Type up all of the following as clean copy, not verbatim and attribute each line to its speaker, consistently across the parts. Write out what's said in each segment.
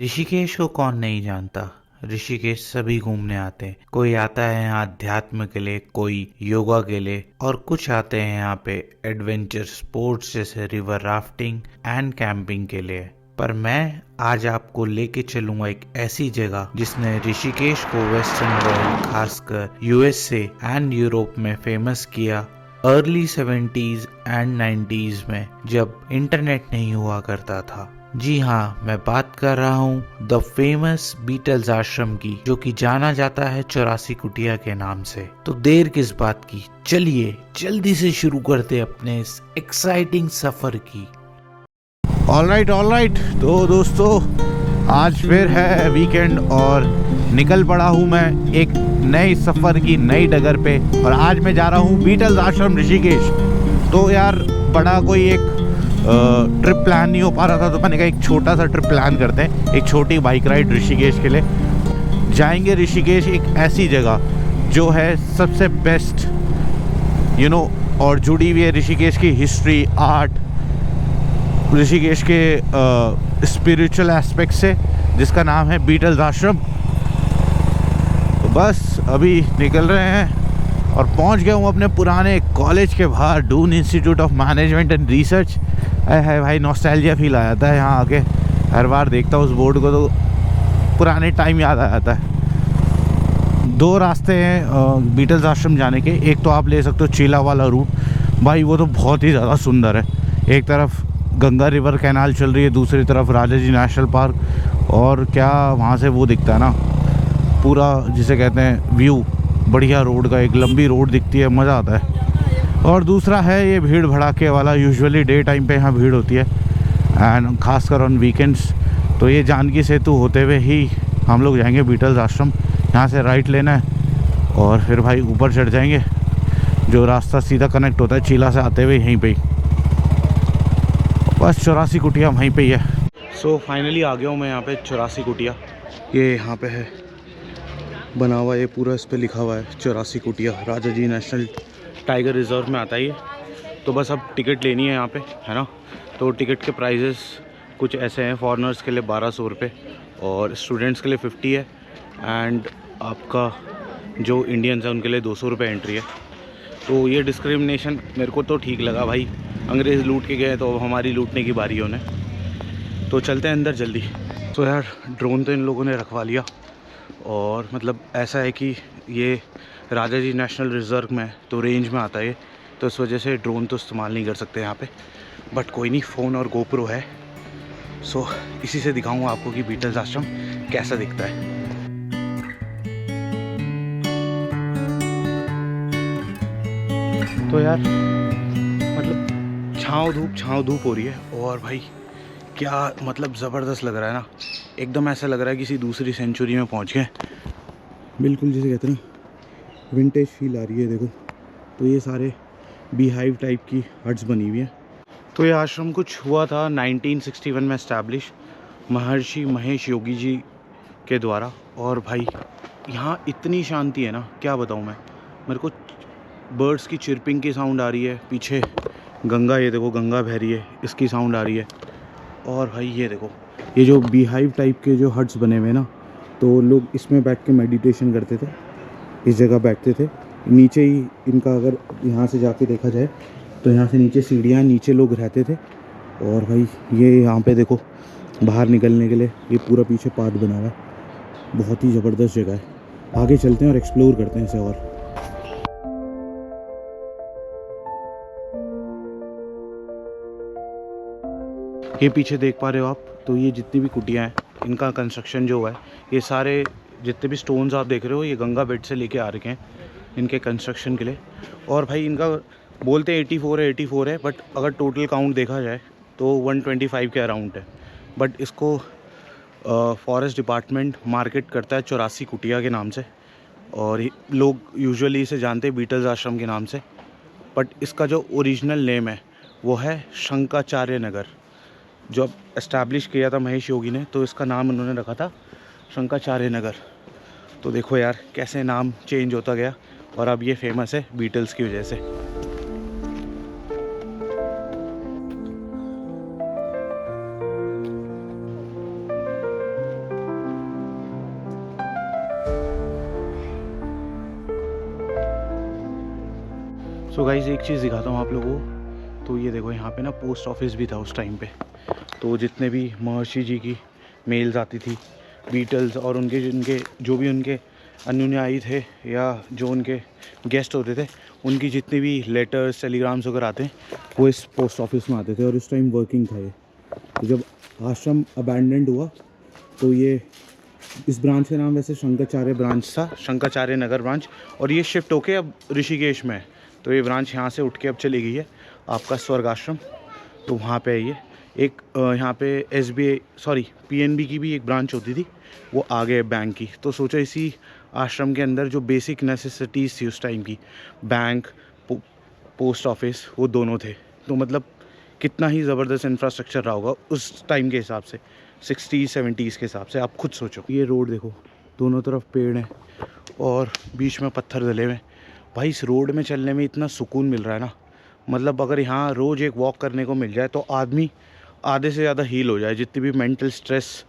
Speaker 1: ऋषिकेश को कौन नहीं जानता। ऋषिकेश सभी घूमने आते हैं। कोई आता है यहाँ अध्यात्म के लिए, कोई योगा के लिए, और कुछ आते हैं यहाँ पे एडवेंचर स्पोर्ट्स जैसे रिवर राफ्टिंग एंड कैंपिंग के लिए। पर मैं आज आपको लेके चलूंगा एक ऐसी जगह जिसने ऋषिकेश को वेस्टर्न वर्ल्ड, खासकर यूएसए एंड यूरोप में फेमस किया अर्ली 70s एंड 90s में, जब इंटरनेट नहीं हुआ करता था। जी हाँ, मैं बात कर रहा हूँ द फेमस बीटल्स आश्रम की, जो कि जाना जाता है 84 कुटिया के नाम से। तो देर किस बात की, चलिए जल्दी से शुरू करते अपने इस एक्साइटिंग सफर की।
Speaker 2: ऑलराइट। तो दोस्तों, आज फिर है वीकेंड और निकल पड़ा हूँ मैं एक नए सफ़र की नई डगर पे। और आज मैं जा रहा हूँ बीटल्स आश्रम ऋषिकेश। तो यार बड़ा कोई एक ट्रिप प्लान नहीं हो पा रहा था, तो मैंने कहा एक छोटा सा ट्रिप प्लान करते हैं, एक छोटी बाइक राइड ऋषिकेश के लिए। जाएंगे ऋषिकेश, एक ऐसी जगह जो है सबसे बेस्ट और जुड़ी हुई है ऋषिकेश की हिस्ट्री, आर्ट, ऋषिकेश के स्पिरिचुअल एस्पेक्ट से, जिसका नाम है बीटल्स आश्रम। तो बस अभी निकल रहे हैं और पहुंच गया हूँ अपने पुराने कॉलेज के बाहर, Doon institute of management and research. है भाई, नॉस्टैल्जिया फील आ जाता है यहाँ आके। हर बार देखता हूँ उस बोर्ड को तो पुराने टाइम याद आ जाता है। दो रास्ते हैं बीटल्स आश्रम जाने के। एक तो आप ले सकते हो चीला वाला रूट, भाई वो तो बहुत ही ज़्यादा सुंदर है। एक तरफ गंगा रिवर कैनाल चल रही है, दूसरी तरफ राजा जी नेशनल पार्क, और क्या वहाँ से वो दिखता है ना पूरा, जिसे कहते हैं व्यू, बढ़िया रोड का, एक लंबी रोड दिखती है, मज़ा आता है। और दूसरा है ये भीड़ भड़ाके वाला, यूजुअली डे टाइम पे यहाँ भीड़ होती है एंड खासकर ऑन वीकेंड्स। तो ये जानकी सेतु होते हुए ही हम लोग जाएंगे बीटल्स आश्रम। यहाँ से राइट लेना है और फिर भाई ऊपर चढ़ जाएंगे, जो रास्ता सीधा कनेक्ट होता है चीला से आते हुए यहीं पे ही। बस 84 कुटिया वहीं पे ही है। सो फाइनली आ गया हूँ मैं यहाँ पे 84 कुटिया। ये यहाँ पे है बना हुआ, ये पूरा इस पे लिखा हुआ है 84 कुटिया, राजा जी नेशनल टाइगर रिजर्व में आता है ये। तो बस अब टिकट लेनी है यहाँ पे, है ना। तो टिकट के प्राइजेस कुछ ऐसे हैं, फॉरेनर्स के लिए 1200 रुपये और स्टूडेंट्स के लिए 50 है, एंड आपका जो इंडियंस हैं उनके लिए 200 रुपये एंट्री है। तो ये डिस्क्रिमिनेशन मेरे को तो ठीक लगा भाई, अंग्रेज़ लूट के गए तो अब हमारी लूटने की बारी होने। तो चलते हैं अंदर जल्दी। तो यार ड्रोन तो इन लोगों ने रखवा लिया, और मतलब ऐसा है कि ये राजा जी नेशनल रिज़र्व में तो रेंज में आता है ये, तो इस वजह से ड्रोन तो इस्तेमाल नहीं कर सकते यहाँ पे। बट कोई नहीं, फ़ोन और गोप्रो है। सो इसी से दिखाऊंगा आपको कि बीटल्स आश्रम कैसा दिखता है। तो यार मतलब छाँव धूप हो रही है, और भाई क्या मतलब ज़बरदस्त लग रहा है ना, एकदम ऐसा लग रहा है किसी दूसरी सेंचुरी में पहुंच गए, बिल्कुल जिसे कहते हैं ना विंटेज फील आ रही है। देखो, तो ये सारे बीहाइव टाइप की हट्स बनी हुई हैं। तो ये आश्रम कुछ हुआ था 1961 में इस्टेब्लिश, महर्षि महेश योगी जी के द्वारा। और भाई यहाँ इतनी शांति है ना, क्या बताऊँ मैं। मेरे को बर्ड्स की चिरपिंग की साउंड आ रही है, पीछे गंगा, ये देखो गंगा बह रही है, इसकी साउंड आ रही है। और भाई ये देखो, ये जो बीहाइव टाइप के जो हट्स बने हुए हैं ना, तो लोग इसमें बैठ के मेडिटेशन करते थे, इस जगह बैठते थे। नीचे ही इनका, अगर यहाँ से जाके देखा जाए तो यहाँ से नीचे सीढ़ियाँ, नीचे लोग रहते थे। और भाई ये यहाँ पे देखो, बाहर निकलने के लिए ये पूरा पीछे पाथ बना हुआ है, बहुत ही ज़बरदस्त जगह है। आगे चलते हैं और एक्सप्लोर करते हैं इसे। और ये पीछे देख पा रहे हो आप, तो ये जितनी भी कुटियाँ हैं, इनका कंस्ट्रक्शन जो हुआ है, ये सारे जितने भी स्टोन्स आप देख रहे हो, ये गंगा बेट से लेके आ रखे हैं इनके कंस्ट्रक्शन के लिए। और भाई इनका बोलते हैं 84 है, बट अगर टोटल काउंट देखा जाए तो 125 के अराउंड है। बट इसको फॉरेस्ट डिपार्टमेंट मार्केट करता है 84 कुटिया के नाम से, और लोग यूजुअली इसे जानते हैं बीटल्स आश्रम के नाम से। बट इसका जो ओरिजिनल नेम है वो है शंकराचार्य नगर। जब इस्टेब्लिश किया था महेश योगी ने, तो इसका नाम उन्होंने रखा था शंकराचार्य नगर। तो देखो यार कैसे नाम चेंज होता गया, और अब ये फेमस है बीटल्स की वजह से। सो गाइस एक चीज़ दिखाता हूँ आप लोगों को। तो ये देखो यहाँ पे ना पोस्ट ऑफिस भी था उस टाइम पे। तो जितने भी महर्षि जी की मेल्स आती थी, बीटल्स और उनके जिनके जो भी उनके अनुयायी थे या जो उनके गेस्ट होते थे, उनकी जितनी भी लेटर्स टेलीग्राम्स वगैरह आते हैं वो इस पोस्ट ऑफिस में आते थे और इस टाइम वर्किंग था ये। तो जब आश्रम अबैंडन्ड हुआ तो ये इस ब्रांच का नाम वैसे शंकराचार्य ब्रांच था, शंकराचार्य नगर ब्रांच, और ये शिफ्ट होके अब ऋषिकेश में है। तो ये ब्रांच यहाँ से उठ के अब चली गई है आपका स्वर्ग आश्रम। तो वहाँ पे है ये एक यहाँ पे PNB की भी एक ब्रांच होती थी, वो आगे बैंक की। तो सोचा इसी आश्रम के अंदर जो बेसिक नेसेसिटीज़ थी उस टाइम की, बैंक पोस्ट ऑफिस, वो दोनों थे। तो मतलब कितना ही ज़बरदस्त इंफ्रास्ट्रक्चर रहा होगा उस टाइम के हिसाब से, 60-70s के हिसाब से। आप खुद सोचो। ये रोड देखो, दोनों तरफ पेड़ हैं और बीच में पत्थर डले हुए हैं। भाई इस रोड में चलने में इतना सुकून मिल रहा है ना, मतलब अगर यहाँ रोज़ एक वॉक करने को मिल जाए तो आदमी आधे से ज़्यादा हील हो जाए। जितनी भी मेंटल स्ट्रेस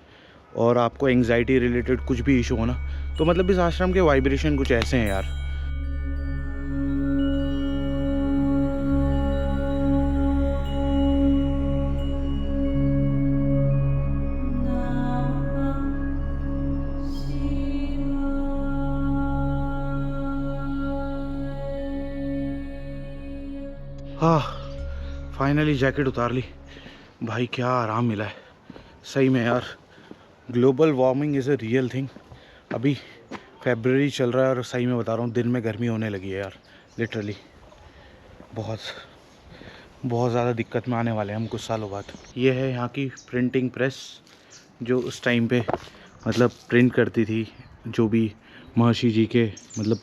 Speaker 2: और आपको एंग्जाइटी रिलेटेड कुछ भी इशू हो ना, तो मतलब इस आश्रम के वाइब्रेशन कुछ ऐसे हैं यार। हाँ, फाइनली जैकेट उतार ली भाई, क्या आराम मिला है सही में यार। Global warming is a real thing. अभी फरवरी चल रहा है और सही में बता रहा हूँ, दिन में गर्मी होने लगी है यार, लिटरली। बहुत ज़्यादा दिक्कत में आने वाले हैं हम कुछ सालों बाद। ये है यहाँ की प्रिंटिंग प्रेस, जो उस टाइम पे मतलब प्रिंट करती थी जो भी महर्षि जी के मतलब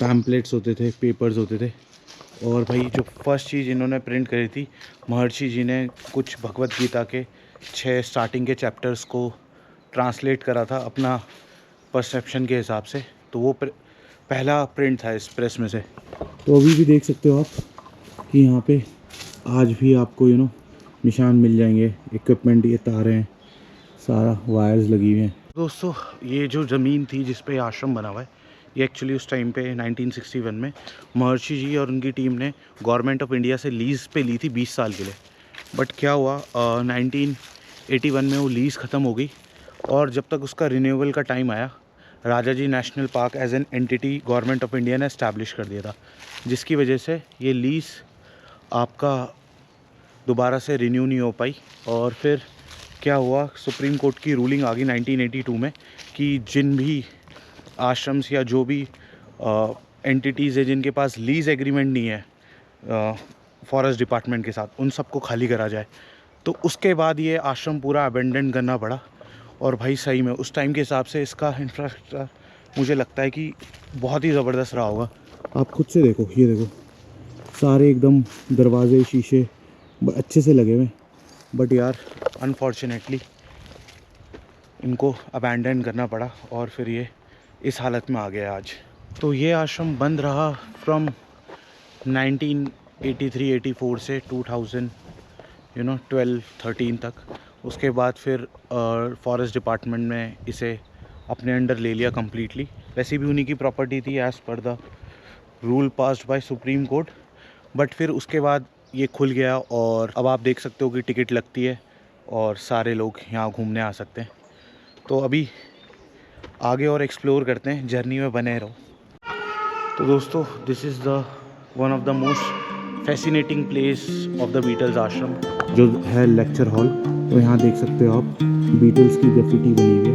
Speaker 2: पैम्पलेट्स होते थे, पेपर्स होते थे। और भाई जो फर्स्ट चीज़ इन्होंने प्रिंट करी थी, महर्षि जी ने कुछ भगवत गीता के 6 स्टार्टिंग के चैप्टर्स को ट्रांसलेट करा था अपना परसेप्शन के हिसाब से। तो वो पहला प्रिंट था इस प्रेस में से। तो अभी भी देख सकते हो आप कि यहाँ पे आज भी आपको निशान मिल जाएंगे। इक्विपमेंट, ये तारें हैं, सारा वायर्स लगी हुई हैं। दोस्तों ये जो ज़मीन थी जिस पे आश्रम बना हुआ है, ये एक्चुअली उस टाइम पे 1961 में महर्षि जी और उनकी टीम ने गवर्नमेंट ऑफ इंडिया से लीज़ पे ली थी 20 साल के लिए। बट क्या हुआ, 1981 में वो लीज़ ख़त्म हो गई और जब तक उसका रिन्यूअल का टाइम आया, Rajaji national park as an entity government of India ने इस्टेब्लिश कर दिया था, जिसकी वजह से ये लीज़ आपका दोबारा से रिन्यू नहीं हो पाई। और फिर क्या हुआ, सुप्रीम कोर्ट की रूलिंग आ गई 1982 में कि जिन भी आश्रम्स या जो भी एंटिटीज़ है जिनके पास लीज़ एग्रीमेंट नहीं है फॉरेस्ट डिपार्टमेंट के साथ, उन सबको खाली करा जाए। तो उसके बाद ये आश्रम पूरा अबेंडन करना पड़ा। और भाई सही में उस टाइम के हिसाब से इसका इंफ्रास्ट्रक्चर मुझे लगता है कि बहुत ही ज़बरदस्त रहा होगा। आप खुद से देखो, ये देखो सारे एकदम दरवाजे शीशे अच्छे से लगे हुए। बट यार अनफॉर्चुनेटली इनको अबैंडन करना पड़ा और फिर ये इस हालत में आ गया आज। तो ये आश्रम बंद रहा फ्रॉम 1983-84 से 2012-13 तक। उसके बाद फिर फॉरेस्ट डिपार्टमेंट ने इसे अपने अंडर ले लिया कम्प्लीटली। वैसे भी उन्हीं की प्रॉपर्टी थी as per the rule passed by supreme court. But फिर उसके बाद ये खुल गया और अब आप देख सकते हो कि टिकट लगती है और सारे लोग यहाँ घूमने आ सकते हैं। तो अभी आगे और एक्सप्लोर करते हैं, जर्नी में बने रहो। तो दोस्तों this is the one of the most fascinating place of the Beatles ashram, जो है लेक्चर हॉल। तो यहाँ देख सकते हो आप बीटल्स की ग्राफिटी बनी हुई है।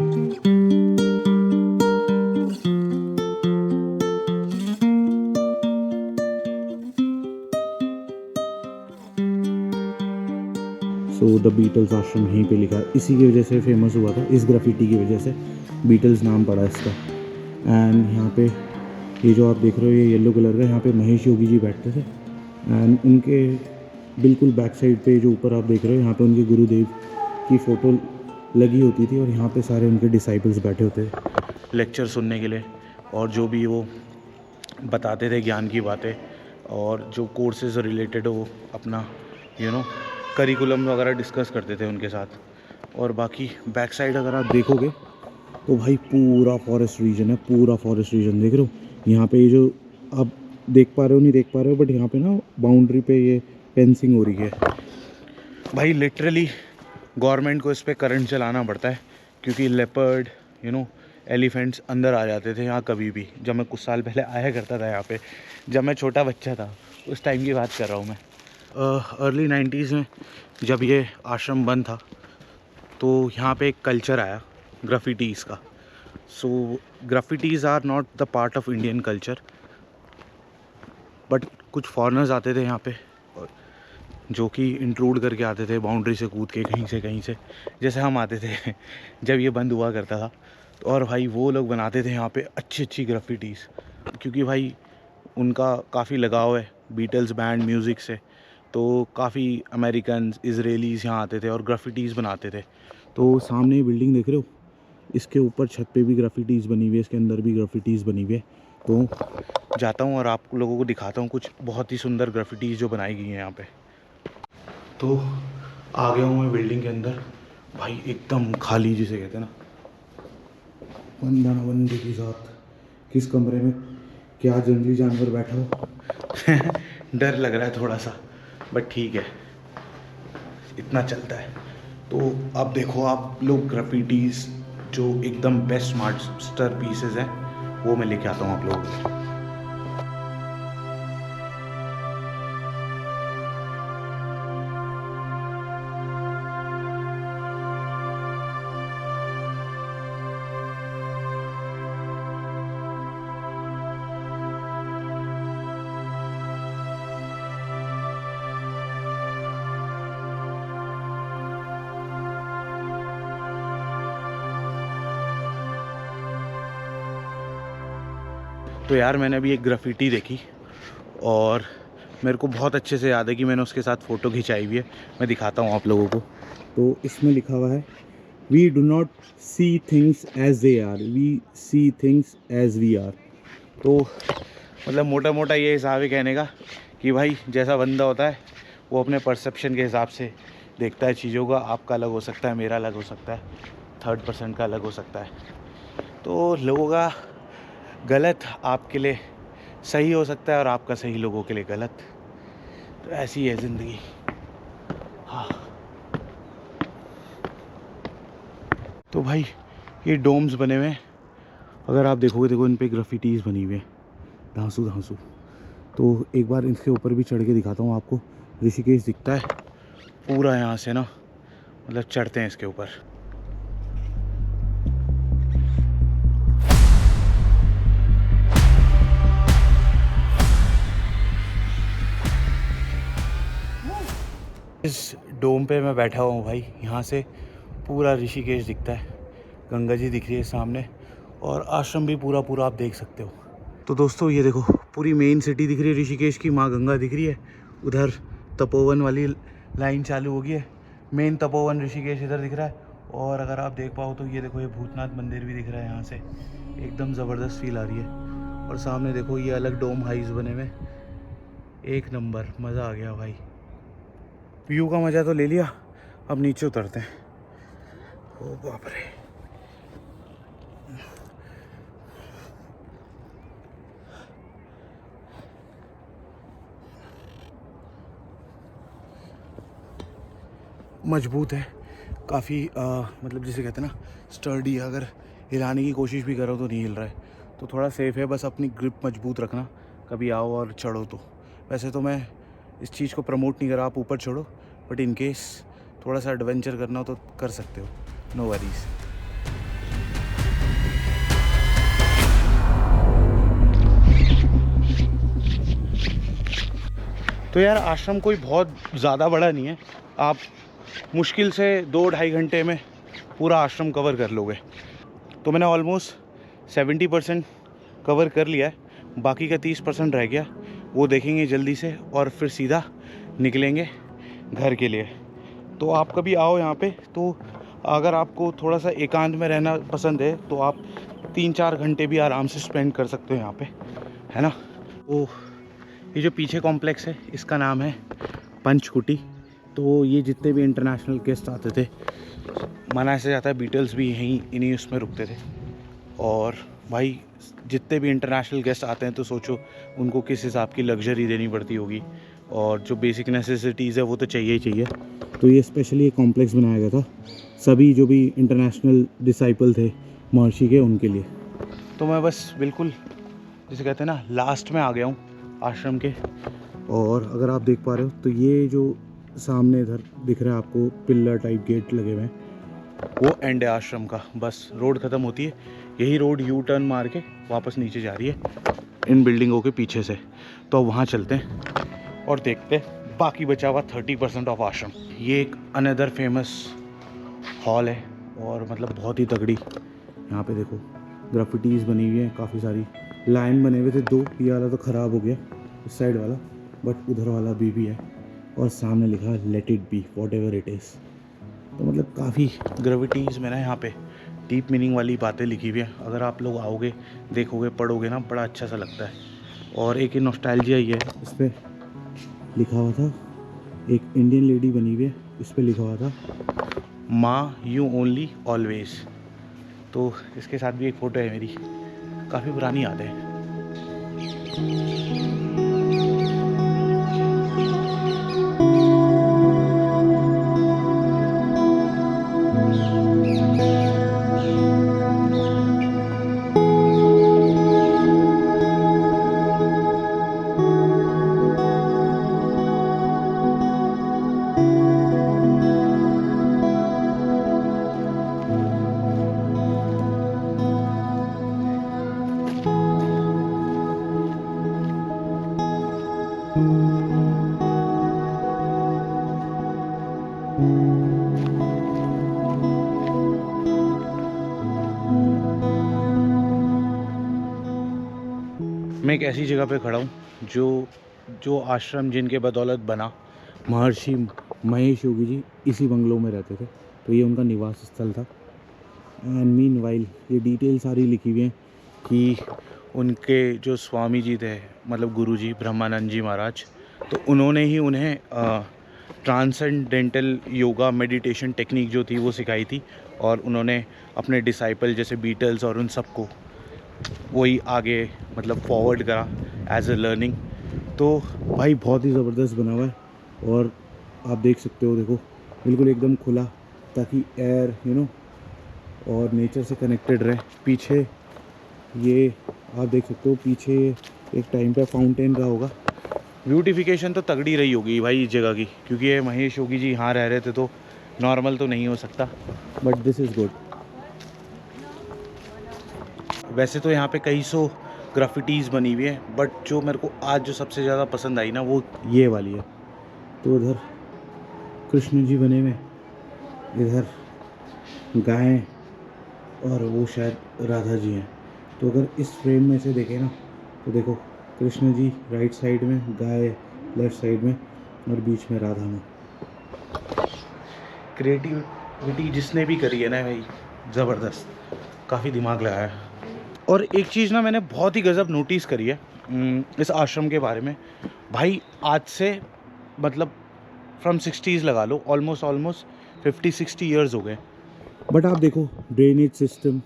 Speaker 2: सो द बीटल्स आश्रम यहीं पे लिखा है, इसी की वजह से फेमस हुआ था, इस ग्राफिटी की वजह से बीटल्स नाम पड़ा इसका। एंड यहाँ पे ये जो आप देख रहे हो ये येलो कलर का, यहाँ पे महेश योगी जी बैठते थे। एंड उनके बिल्कुल बैक साइड पे जो ऊपर आप देख रहे हो, यहाँ पे उनके गुरुदेव की फ़ोटो लगी होती थी और यहाँ पे सारे उनके डिसाइपल्स बैठे होते थे लेक्चर सुनने के लिए। और जो भी वो बताते थे ज्ञान की बातें और जो कोर्सेज रिलेटेड वो अपना करिकुलम वगैरह डिस्कस करते थे उनके साथ। और बाकी बैक साइड अगर आप देखोगे तो भाई पूरा फॉरेस्ट रीजन है, पूरा फॉरेस्ट रीजन देख रहे हो। यहाँ पे ये जो आप देख पा रहे हो नहीं देख पा रहे हो, बट यहाँ पे ना बाउंड्री पे ये फेंसिंग हो रही है भाई। लिटरली गवर्नमेंट को इस पर करंट चलाना पड़ता है, क्योंकि लेपर्ड एलिफेंट्स अंदर आ जाते थे यहाँ कभी भी। जब मैं कुछ साल पहले आया करता था यहाँ पे, जब मैं छोटा बच्चा था, उस टाइम की बात कर रहा हूँ मैं। अर्ली 90s में जब ये आश्रम बंद था, तो यहाँ पे एक कल्चर आया ग्राफिटीज़ का। So graffitis are not the part of Indian culture, but कुछ फॉरेनर्स आते थे यहाँ पे, जो कि इंट्रूड करके आते थे बाउंड्री से कूद के कहीं से, जैसे हम आते थे जब ये बंद हुआ करता था। तो और भाई वो लोग बनाते थे यहाँ पे अच्छी ग्राफिटीज़, क्योंकि भाई उनका काफ़ी लगाव है बीटल्स बैंड म्यूज़िक से। तो काफ़ी अमेरिकन इजरायलीज़ यहाँ आते थे और ग्राफिटीज़ बनाते थे। तो सामने ये बिल्डिंग देख रहे हो, इसके ऊपर छत पे भी ग्राफिटीज़ बनी हुई है, इसके अंदर भी ग्राफिटीज़ बनी हुई है। तो जाता हूँ और आप लोगों को दिखाता हूँ कुछ बहुत ही सुंदर ग्राफिटीज़ जो बनाई गई हैं यहाँ पे। तो आ गया हूँ मैं बिल्डिंग के अंदर भाई, एकदम खाली जिसे कहते हैं ना, बंदा बंदे के साथ। किस कमरे में क्या जंगली जानवर बैठा हो डर लग रहा है थोड़ा सा, बट ठीक है, इतना चलता है। तो अब देखो आप लोग, ग्राफिटीज़ जो एकदम बेस्ट मास्टर पीसेस हैं वो मैं लेके आता हूँ आप लोगों को। तो यार मैंने अभी एक ग्राफिटी देखी और मेरे को बहुत अच्छे से याद है कि मैंने उसके साथ फ़ोटो खिंचाई हुई है। मैं दिखाता हूँ आप लोगों को। तो इसमें लिखा हुआ है, we do not see things as they are, we see things as we are. तो मतलब मोटा मोटा ये हिसाब है कहने का कि भाई जैसा बंदा होता है वो अपने परसेप्शन के हिसाब से देखता है चीज़ों का। आपका अलग हो सकता है, मेरा अलग हो सकता है, थर्ड पर्सन का अलग हो सकता है। तो लोगों का गलत आपके लिए सही हो सकता है और आपका सही लोगों के लिए गलत। तो ऐसी है ज़िंदगी। हाँ, तो भाई ये डोम्स बने हुए हैं, अगर आप देखोगे, देखो इन पे ग्राफिटीज़ बनी हुई है धांसू धांसू। तो एक बार इनके ऊपर भी चढ़ के दिखाता हूँ आपको। ऋषिकेश दिखता है पूरा यहाँ से ना, मतलब चढ़ते हैं इसके ऊपर। इस डोम पे मैं बैठा हुआ हूँ भाई, यहाँ से पूरा ऋषिकेश दिखता है, गंगा जी दिख रही है सामने और आश्रम भी पूरा आप देख सकते हो। तो दोस्तों ये देखो, पूरी मेन सिटी दिख रही है ऋषिकेश की, माँ गंगा दिख रही है। उधर तपोवन वाली लाइन चालू हो गई है, मेन तपोवन ऋषिकेश इधर दिख रहा है। और अगर आप देख पाओ तो ये देखो, ये भूतनाथ मंदिर भी दिख रहा है यहाँ से, एकदम ज़बरदस्त फील आ रही है। और सामने देखो ये अलग डोम हाइज बने हुए, एक नंबर, मज़ा आ गया भाई। व्यू का मज़ा तो ले लिया, अब नीचे उतरते हैं। ओ बाप रे, मजबूत है काफ़ी, मतलब जिसे कहते हैं ना स्टर्डी। अगर हिलाने की कोशिश भी करो तो नहीं हिल रहा है, तो थोड़ा सेफ है। बस अपनी ग्रिप मजबूत रखना, कभी आओ और चढ़ो तो। वैसे तो मैं इस चीज़ को प्रमोट नहीं कर रहा, आप ऊपर चढ़ो, बट इन केस थोड़ा सा एडवेंचर करना हो तो कर सकते हो, नो वरीज। तो यार आश्रम कोई बहुत ज़्यादा बड़ा नहीं है, आप मुश्किल से 2-2.5 घंटे में पूरा आश्रम कवर कर लोगे। तो मैंने ऑलमोस्ट 70% कवर कर लिया है, बाकी का 30% रह गया, वो देखेंगे जल्दी से और फिर सीधा निकलेंगे घर के लिए। तो आप कभी आओ यहाँ पे, तो अगर आपको थोड़ा सा एकांत में रहना पसंद है तो आप 3-4 घंटे भी आराम से स्पेंड कर सकते हो यहाँ पे, है ना। तो ये जो पीछे कॉम्प्लेक्स है इसका नाम है पंचकुटी। तो ये जितने भी इंटरनेशनल गेस्ट आते थे, माना ऐसे जाता है बीटल्स भी यहीं इन्हीं उसमें रुकते थे। और भाई जितने भी इंटरनेशनल गेस्ट आते हैं तो सोचो उनको किस हिसाब की लग्जरी देनी पड़ती होगी, और जो बेसिक नेसेसिटीज़ है वो तो चाहिए ही चाहिए। तो ये स्पेशली एक कॉम्प्लेक्स बनाया गया था सभी जो भी इंटरनेशनल डिसाइपल थे महर्षि के, उनके लिए। तो मैं बस बिल्कुल जिसे कहते हैं ना लास्ट में आ गया हूँ आश्रम के। और अगर आप देख पा रहे हो तो ये जो सामने इधर दिख रहा है आपको पिलर टाइप गेट लगे हुए हैं, वो एंड है आश्रम का। बस रोड ख़त्म होती है, यही रोड यू टर्न मार के वापस नीचे जा रही है इन बिल्डिंगों के पीछे से। तो वहाँ चलते हैं और देखते हैं बाकी बचा हुआ 30% ऑफ आश्रम। ये एक अनदर फेमस हॉल है और मतलब बहुत ही तगड़ी। यहाँ पे देखो ग्राफिटीज़ बनी हुई हैं काफ़ी सारी, लाइन बने हुए थे दो, ये वाला तो ख़राब हो गया इस साइड वाला, बट उधर वाला भी है। और सामने लिखा है let it be what ever it is. तो मतलब काफ़ी ग्रेविटीज़ में ना यहाँ पे डीप मीनिंग वाली बातें लिखी हुई हैं। अगर आप लोग आओगे देखोगे पढ़ोगे ना बड़ा अच्छा सा लगता है। और एक नॉस्टैल्जिया ही है, इस पर लिखा हुआ था, एक इंडियन लेडी बनी हुई है, इस पर लिखा हुआ था माँ यू ओनली ऑलवेज। तो इसके साथ भी एक फ़ोटो है मेरी, काफ़ी पुरानी याद है। मैं एक ऐसी जगह पे खड़ा हूँ जो आश्रम जिनके बदौलत बना, महर्षि महेश योगी जी इसी बंगलों में रहते थे, तो ये उनका निवास स्थल था। एंड मीनवाइल ये डिटेल सारी लिखी हुई हैं कि उनके जो स्वामी जी थे, मतलब गुरु जी ब्रह्मानंद जी महाराज, तो उन्होंने ही उन्हें ट्रांसेंडेंटल योगा मेडिटेशन टेक्निक जो थी वो सिखाई थी, और उन्होंने अपने डिसाइपल जैसे बीटल्स और उन सबको वही आगे मतलब फॉरवर्ड करा एज अ लर्निंग। तो भाई बहुत ही ज़बरदस्त बना हुआ है, और आप देख सकते हो, देखो बिल्कुल एकदम खुला, ताकि एयर और नेचर से कनेक्टेड रहे। पीछे ये आप देख सकते हो, पीछे एक टाइम पे फाउंटेन रहा होगा। ब्यूटिफिकेशन तो तगड़ी रही होगी भाई इस जगह की, क्योंकि ये महेश योगी जी यहाँ रह रहे थे, तो नॉर्मल तो नहीं हो सकता, बट दिस इज़ गुड। वैसे तो यहाँ पे कई सौ ग्राफिटीज़ बनी हुई है, बट जो मेरे को आज जो सबसे ज़्यादा पसंद आई ना वो ये वाली है। तो उधर कृष्ण जी बने हुए, इधर गायें, और वो शायद राधा जी हैं। तो अगर इस फ्रेम में से देखें ना तो देखो कृष्ण जी राइट साइड में, गाय लेफ़्ट साइड में, और बीच में राधा में। क्रिएटिविटी जिसने भी करी है ना भाई, ज़बरदस्त, काफ़ी दिमाग लगाया है। और एक चीज़ ना मैंने बहुत ही गज़ब नोटिस करी है इस आश्रम के बारे में भाई, आज से मतलब फ्रॉम 60s लगा लो, ऑलमोस्ट 50-60 ईयर्स हो गए, बट आप देखो ड्रेनेज सिस्टम,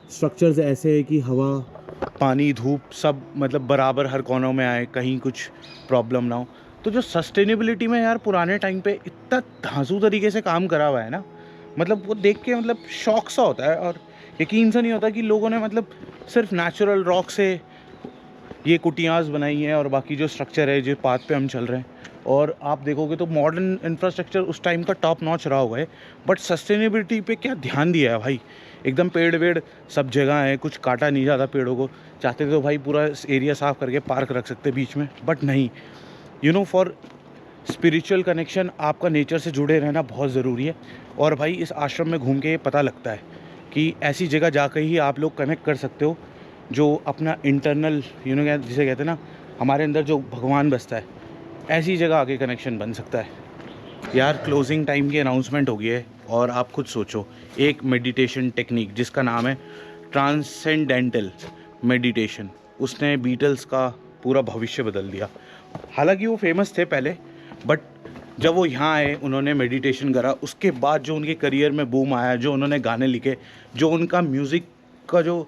Speaker 2: स्ट्रक्चर्स ऐसे है कि हवा पानी धूप सब मतलब बराबर हर कोनों में आए, कहीं कुछ प्रॉब्लम ना हो। तो जो सस्टेनेबिलिटी में यार पुराने टाइम पे इतना धांसू तरीके से काम करा हुआ है ना, मतलब वो देख के मतलब शौक सा होता है, और यकीन सा नहीं होता कि लोगों ने मतलब सिर्फ नेचुरल रॉक से ये कुटियाँस बनाई हैं, और बाकी जो स्ट्रक्चर है जो पाथ पे हम चल रहे हैं, और आप देखोगे तो मॉडर्न इंफ्रास्ट्रक्चर उस टाइम का टॉप नॉच रहा होगा है, बट सस्टेनेबिलिटी पे क्या ध्यान दिया है भाई। एकदम पेड़ वेड़ सब जगह है, कुछ काटा नहीं जाता पेड़ों को। चाहते तो भाई पूरा एरिया साफ़ करके पार्क रख सकते बीच में, बट नहीं, फॉर स्पिरिचुअल कनेक्शन आपका नेचर से जुड़े रहना बहुत ज़रूरी है। और भाई इस आश्रम में घूम के ये पता लगता है कि ऐसी जगह जाकर ही आप लोग कनेक्ट कर सकते हो जो अपना इंटरनल जिसे कहते हैं ना, हमारे अंदर जो भगवान बसता है, ऐसी जगह आके कनेक्शन बन सकता है। यार क्लोजिंग टाइम की अनाउंसमेंट हो गई है, और आप खुद सोचो, एक मेडिटेशन टेक्निक जिसका नाम है ट्रांसेंडेंटल मेडिटेशन, उसने बीटल्स का पूरा भविष्य बदल दिया। हालांकि वो फेमस थे पहले, बट जब वो यहाँ आए उन्होंने मेडिटेशन करा, उसके बाद जो उनके करियर में बूम आया, जो उन्होंने गाने लिखे, जो उनका म्यूज़िक
Speaker 1: का जो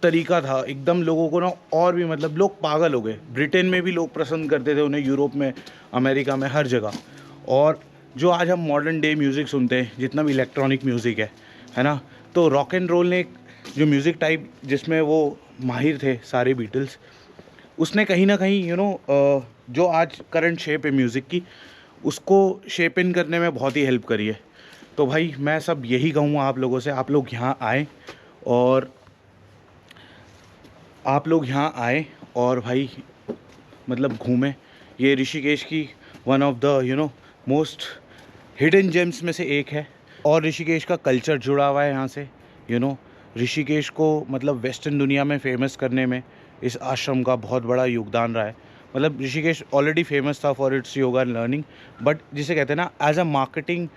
Speaker 1: तरीका था एकदम लोगों को ना, और भी मतलब लोग पागल हो गए। ब्रिटेन में भी लोग पसंद करते थे उन्हें, यूरोप में, अमेरिका में, हर जगह। और जो आज हम मॉडर्न डे म्यूज़िक सुनते हैं, जितना भी इलेक्ट्रॉनिक म्यूज़िक है ना, तो रॉक एंड रोल ने जो म्यूज़िक टाइप जिसमें वो माहिर थे सारे बीटल्स, उसने कहीं ना कहीं जो आज करंट शेप है म्यूज़िक की, उसको शेप इन करने में बहुत ही हेल्प करी है। तो भाई मैं सब यही कहूँगा आप लोगों से, आप लोग यहाँ आएँ और भाई मतलब घूमें। ये ऋषिकेश की one of the most hidden gems में से एक है। और ऋषिकेश का कल्चर जुड़ा हुआ है यहाँ से। ऋषिकेश को मतलब वेस्टर्न दुनिया में फेमस करने में इस आश्रम का बहुत बड़ा योगदान रहा है। मतलब ऋषिकेश ऑलरेडी फेमस था for its yoga learning, but जिसे कहते हैं ना as a marketing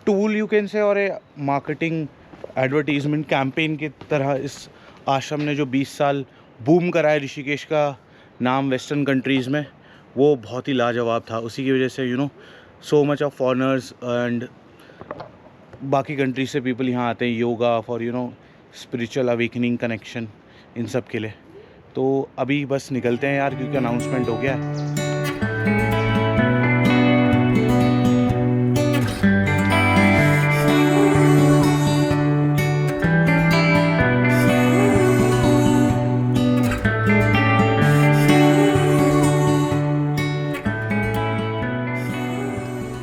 Speaker 1: tool you can say, और ए मार्केटिंग एडवर्टीजमेंट कैंपेन की तरह इस आश्रम ने जो 20 साल बूम करा है ऋषिकेश का नाम वेस्टर्न कंट्रीज़ में, वो बहुत ही लाजवाब था। उसी की वजह से so much of foreigners and बाकी कंट्री से पीपल यहाँ आते हैं yoga for spiritual awakening connection, इन सब के लिए। तो अभी बस निकलते हैं यार, क्योंकि अनाउंसमेंट हो गया है।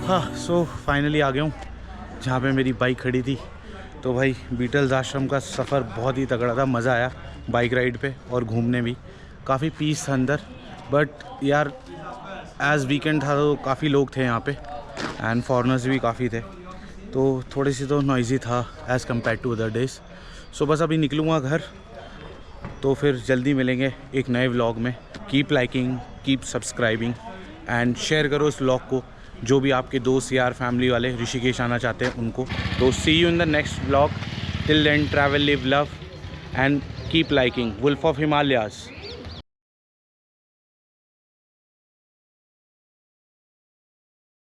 Speaker 1: हाँ, सो फाइनली आ गया हूँ जहाँ पे मेरी बाइक खड़ी थी। तो भाई बीटल्स आश्रम का सफ़र बहुत ही तगड़ा था, मज़ा आया बाइक राइड पे और घूमने भी, काफ़ी पीस था अंदर। बट यार एज़ वीकेंड था तो काफ़ी लोग थे यहाँ पे एंड फॉरेनर्स भी काफ़ी थे, तो थोड़ी सी तो नॉइज़ी था as compared to other days. So बस अभी निकलूँगा घर, तो फिर जल्दी मिलेंगे एक नए व्लॉग में। Keep liking, keep subscribing and share करो इस व्लॉग को, जो भी आपके दोस्त यार फैमिली वाले ऋषिकेश आना चाहते हैं उनको। तो see you in the next vlog. Till then travel, live, love and keep liking. Wolf of Himalayas.